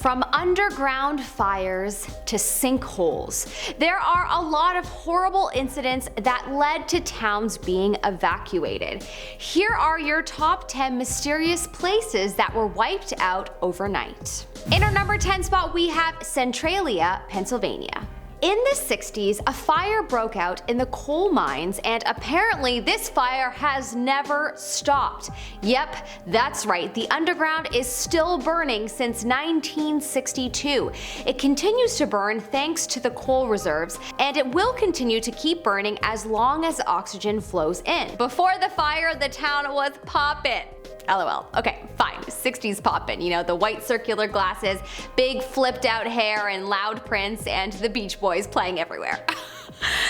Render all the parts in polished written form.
From underground fires to sinkholes, there are a lot of horrible incidents that led to towns being evacuated. Here are your top 10 mysterious places that were wiped out overnight. In our number 10 spot, we have Centralia, Pennsylvania. In the 60s, a fire broke out in the coal mines, and apparently this fire has never stopped. Yep, that's right, the underground is still burning since 1962. It continues to burn thanks to the coal reserves, and it will continue to keep burning as long as oxygen flows in. Before the fire, the town was poppin'. LOL. Okay, fine. 60s poppin', you know, the white circular glasses, big flipped out hair and loud prints, and the Beach Boys playing everywhere.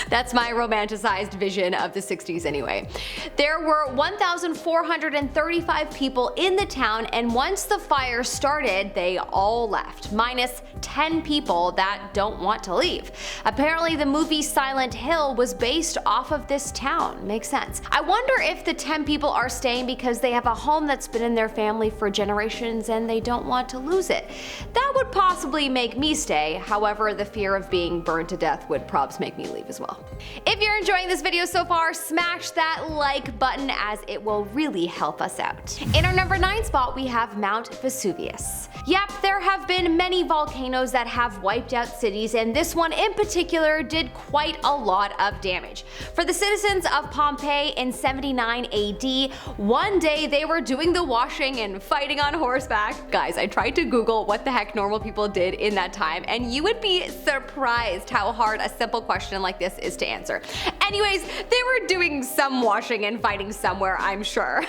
That's my romanticized vision of the 60s anyway. There were 1,435 people in the town, and once the fire started, they all left, minus 10 people that don't want to leave. Apparently the movie Silent Hill was based off of this town. Makes sense. I wonder if the 10 people are staying because they have a home that's been in their family for generations and they don't want to lose it. That would possibly make me stay, however the fear of being burned to death would probably make me leave as well. If you're enjoying this video so far, smash that like button as it will really help us out. In our number 9 spot, we have Mount Vesuvius. Yep, there have been many volcanoes that have wiped out cities, and this one in particular did quite a lot of damage. For the citizens of Pompeii in 79 AD, one day they were doing the washing and fighting on horseback. Guys, I tried to Google what the heck normal people did in that time, and you would be surprised how hard a simple question like this is to answer. Anyways, they were doing some washing and fighting somewhere, I'm sure.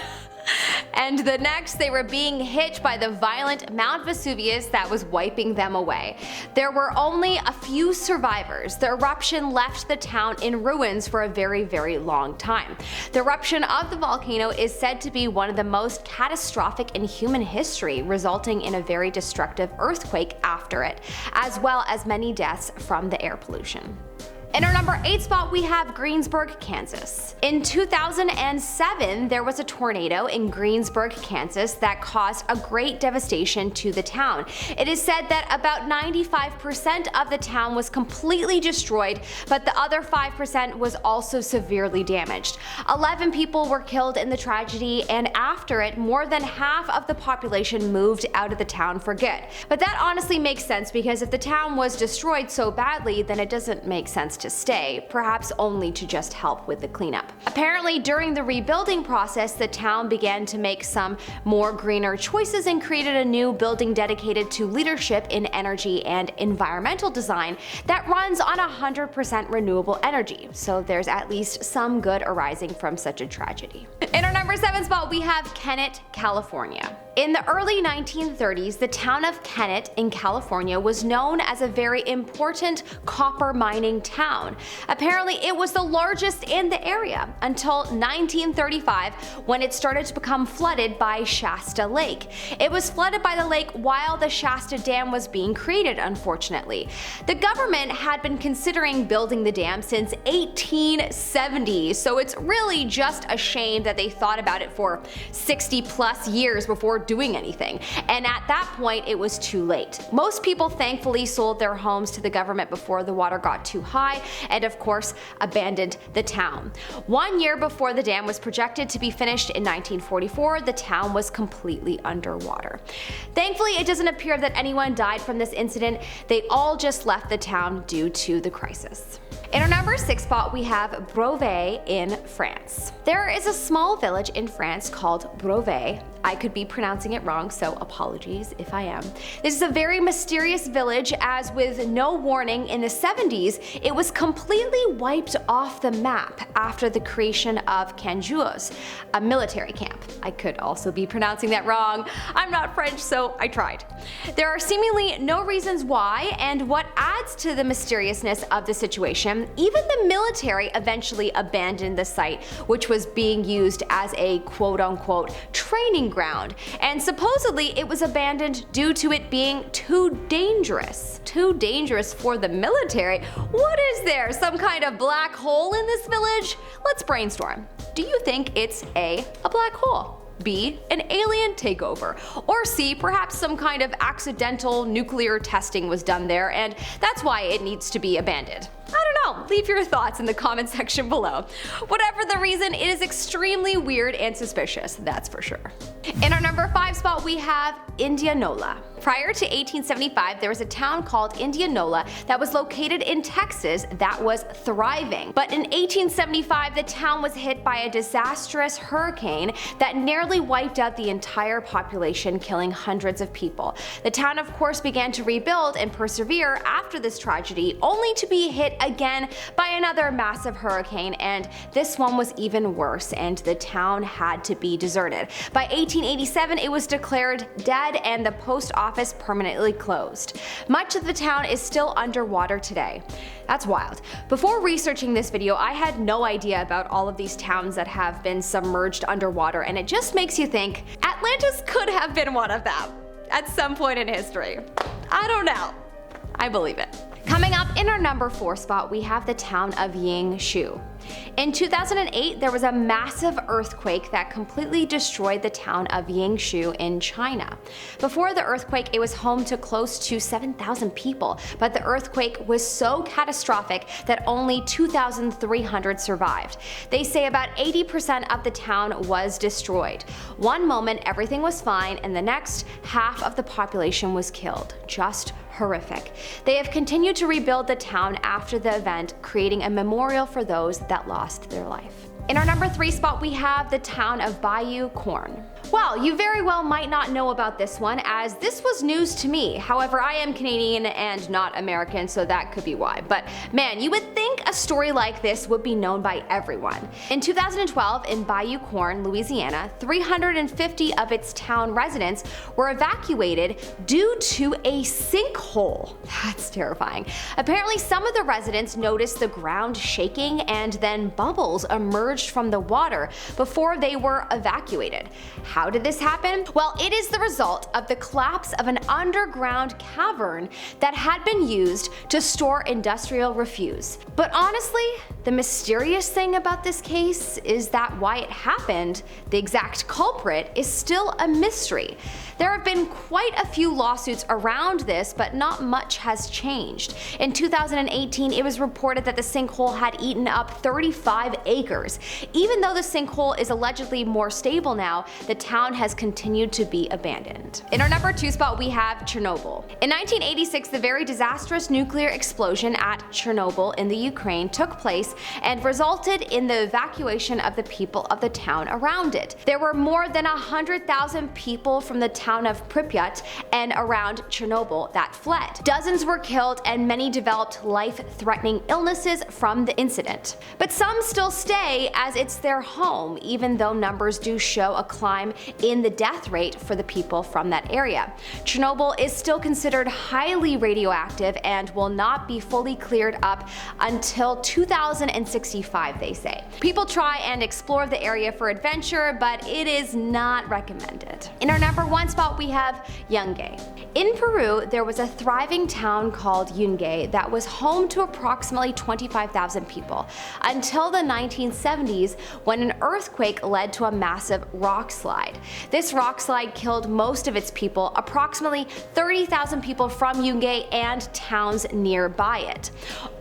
And the next, they were being hit by the violent Mount Vesuvius that was wiping them away. There were only a few survivors. The eruption left the town in ruins for a very, very long time. The eruption of the volcano is said to be one of the most catastrophic in human history, resulting in a very destructive earthquake after it, as well as many deaths from the air pollution. In our number 8 spot, we have Greensburg, Kansas. In 2007, there was a tornado in Greensburg, Kansas that caused a great devastation to the town. It is said that about 95% of the town was completely destroyed, but the other 5% was also severely damaged. 11 people were killed in the tragedy, and after it, more than half of the population moved out of the town for good. But that honestly makes sense, because if the town was destroyed so badly, then it doesn't make sense to stay, perhaps only to just help with the cleanup. Apparently, during the rebuilding process, the town began to make some more greener choices and created a new building dedicated to leadership in energy and environmental design that runs on 100% renewable energy. So there's at least some good arising from such a tragedy. In our number 7 spot, we have Kennett, California. In the early 1930s, the town of Kennett in California was known as a very important copper mining town. Apparently, it was the largest in the area until 1935, when it started to become flooded by Shasta Lake. It was flooded by the lake while the Shasta Dam was being created, unfortunately. The government had been considering building the dam since 1870, so it's really just a shame that they thought about it for 60 plus years before doing anything, and at that point it was too late. Most people thankfully sold their homes to the government before the water got too high, and of course abandoned the town. 1 year before the dam was projected to be finished in 1944, the town was completely underwater. Thankfully, it doesn't appear that anyone died from this incident. They all just left the town due to the crisis. In our number 6 spot, we have Broves in France. There is a small village in France called Broves. I could be pronouncing it wrong, so apologies if I am. This is a very mysterious village, as with no warning in the 70s, it was completely wiped off the map after the creation of Canjuos, a military camp. I could also be pronouncing that wrong. I'm not French, so I tried. There are seemingly no reasons why, and what adds to the mysteriousness of the situation, even the military eventually abandoned the site, which was being used as a quote-unquote training ground, and supposedly it was abandoned due to it being too dangerous. Too dangerous for the military? What is there, some kind of black hole in this village? Let's brainstorm. Do you think it's A black hole, B. An alien takeover. Or C. Perhaps some kind of accidental nuclear testing was done there and that's why it needs to be abandoned. I don't know, leave your thoughts in the comment section below. Whatever the reason, it is extremely weird and suspicious, that's for sure. In our number 5 spot we have Indianola. Prior to 1875, there was a town called Indianola that was located in Texas that was thriving. But in 1875, the town was hit by a disastrous hurricane that nearly wiped out the entire population, killing hundreds of people. The town, of course, began to rebuild and persevere after this tragedy, only to be hit again by another massive hurricane, and this one was even worse, and the town had to be deserted. By 1887, it was declared dead and the post office permanently closed. Much of the town is still underwater today. That's wild. Before researching this video, I had no idea about all of these towns that have been submerged underwater, and it just makes you think Atlantis could have been one of them at some point in history. I don't know. I believe it. Coming up in our number 4 spot, we have the town of Yingxiu. In 2008, there was a massive earthquake that completely destroyed the town of Yingxiu in China. Before the earthquake, it was home to close to 7,000 people, but the earthquake was so catastrophic that only 2,300 survived. They say about 80% of the town was destroyed. One moment everything was fine, and the next, half of the population was killed. Just horrific. They have continued to rebuild the town after the event, creating a memorial for those that lost their life. In our number 3 spot, we have the town of Bayou Corne. Well, you very well might not know about this one, as this was news to me. However, I am Canadian and not American, so that could be why. But man, you would think a story like this would be known by everyone. In 2012, in Bayou Corne, Louisiana, 350 of its town residents were evacuated due to a sinkhole. That's terrifying. Apparently, some of the residents noticed the ground shaking and then bubbles emerged from the water before they were evacuated. How did this happen? Well, it is the result of the collapse of an underground cavern that had been used to store industrial refuse. But honestly, the mysterious thing about this case is that why it happened, the exact culprit, is still a mystery. There have been quite a few lawsuits around this, but not much has changed. In 2018, it was reported that the sinkhole had eaten up 35 acres. Even though the sinkhole is allegedly more stable now, the town has continued to be abandoned. In our number 2 spot, we have Chernobyl. In 1986, the very disastrous nuclear explosion at Chernobyl in the Ukraine took place and resulted in the evacuation of the people of the town around it. There were more than 100,000 people from the town of Pripyat and around Chernobyl that fled. Dozens were killed and many developed life-threatening illnesses from the incident. But some still stay as it's their home, even though numbers do show a climb in the death rate for the people from that area. Chernobyl is still considered highly radioactive and will not be fully cleared up until 2065, they say. People try and explore the area for adventure, but it is not recommended. In our number 1 spot, we have Yungay. In Peru, there was a thriving town called Yungay that was home to approximately 25,000 people until the 1970s, when an earthquake led to a massive rock slide. This rock slide killed most of its people, approximately 30,000 people from Yungay and towns nearby it.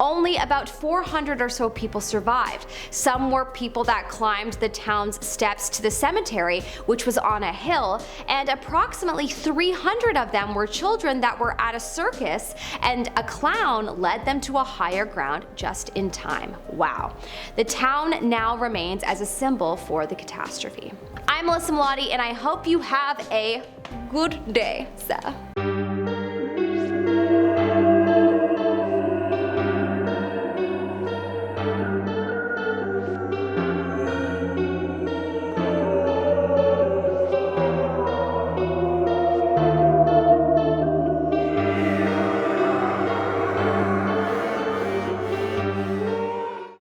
Only about 400 or so people survived. Some were people that climbed the town's steps to the cemetery, which was on a hill, and approximately 300 of them were children that were at a circus, and a clown led them to a higher ground just in time. Wow. The town now remains as a symbol for the catastrophe. I'm Melissa Melotti, and I hope you have a good day. So.